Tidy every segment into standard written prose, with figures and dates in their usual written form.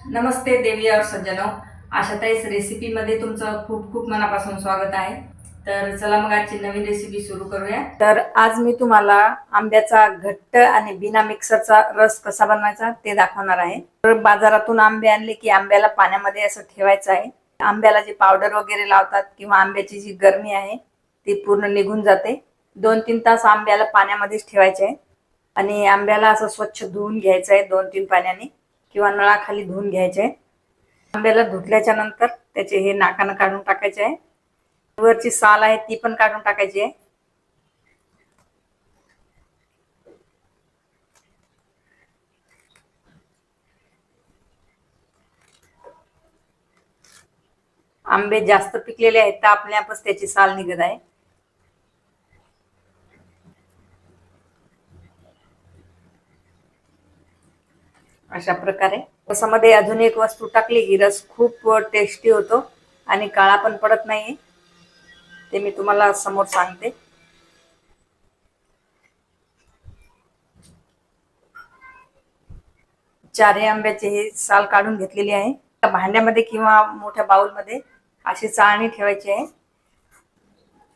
नमस्ते देवी और सज्जनो, आशाताईस रेसिपीमध्ये तुमचं खूप खूप मनापासून स्वागत आहे। तर चला मग आजची नवीन रेसिपी सुरू करूया। तर आज मी तुम्हाला आंब्याचा घट्ट आणि बिना मिक्सरचा रस कसा बनवायचा ते दाखवणार आहे। तर बाजारातून आंबे आणले की आंब्याला पाण्यामध्ये असं ठेवायचं आहे। आंब्याला जी पावडर वगैरे लावतात किंवा आंब्याची जी गरमी आहे ती पूर्ण निघून जाते। 2-3 तास आंब्याला पाण्यामध्येच ठेवायचे आहे आणि आंब्याला असं स्वच्छ धुवून घ्यायचं आहे 2-3 पाण्याने किंवा नळाखाली धुवून घ्यायचे आहे। आंब्याला धुतल्याच्या नंतर त्याचे हे नाकानं काढून टाकायचे आहे। वरची साल आहे ती पण काढून टाकायची आहे। आंबे जास्त पिकलेले आहेत तर आपल्यापच त्याची साल निघत आहे। अशा प्रकारे रसामध्ये अजून एक वस्तू टाकली की रस खूप टेस्टी होतो आणि काळा पण पडत नाही। ते मी तुम्हाला समोर सांगते। चारही आंब्याचे हे साल काढून घेतलेली आहे। भांड्यामध्ये किंवा मोठ्या बाउलमध्ये अशी चाळणी ठेवायची आहे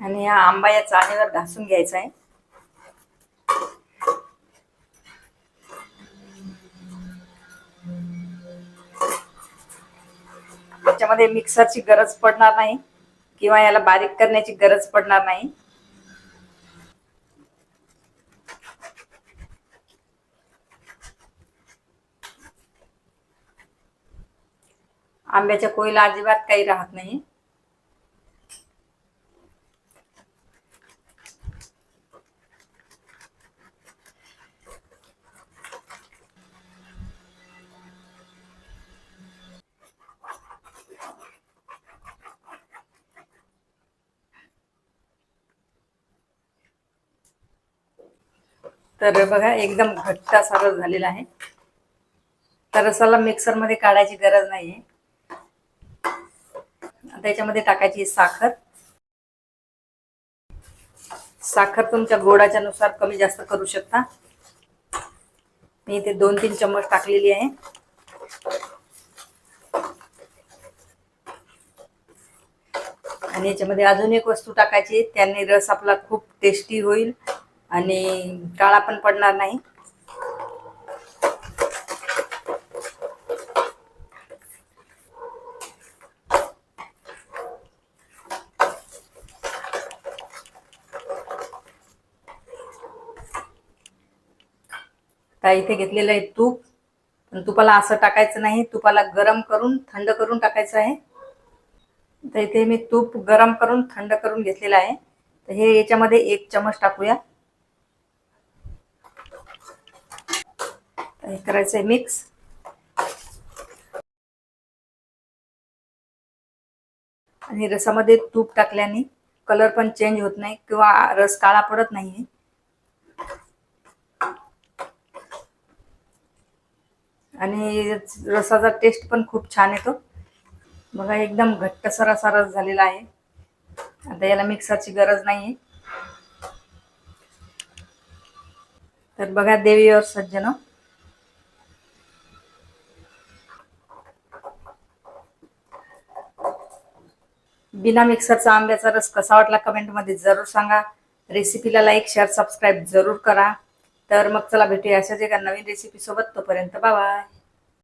आणि हा आंबा या चाळणीवर घासून घ्यायचा आहे। त्याच्यामध्ये मिक्सरची गरज पडणार नाही किंवा याला बारीक करण्याची गरज पडणार नाही। आंब्याच्या कोईला अजिबात काही राहत नाही। तर बघा एकदम घट्ट असा रस झालेला आहे। तर रसाला मिक्सर मध्ये काढायची गरज नाहीये। त्याच्यामध्ये टाकायची साखर। साखर तुमच्या गोडाच्या नुसार कमी जास्त करू शकता। मी इथे 2-3 चम्मच टाकलेली आहे। आणि याच्यामध्ये अजून एक वस्तू टाकायची, त्याने रस आपला खूप टेस्टी होईल आणि काळा पण पडणार नाही। तर इथे घेतलेलं आहे तूप। पण तुपाला असं टाकायचं नाही, तुपाला गरम करून थंड करून टाकायचं आहे। तर इथे मी तूप गरम करून थंड करून घेतलेलं आहे। तर हे याच्यामध्ये 1 चम्मच टाकूया। हे करायचंय मिक्स। आणि रसामध्ये तूप टाकल्याने कलर पण चेंज होत नाही किंवा रस काळा पडत नाही। आणि रसाचा टेस्ट पण खूप छान येतो। बघा एकदम घट्टसर असा रस झालेला आहे। आता याला मिक्सरची गरज नाही। तर बघा देवी और सज्जनो, बिना मिक्सरचा आंब्याचा रस कसा वाटला कमेंट मध्ये जरूर सांगा। रेसिपीला लाईक शेअर सबस्क्राईब जरूर करा। तर मग चला भेटूया अशाच एका नवीन रेसिपी सोबत। तोपर्यंत बाय बाय।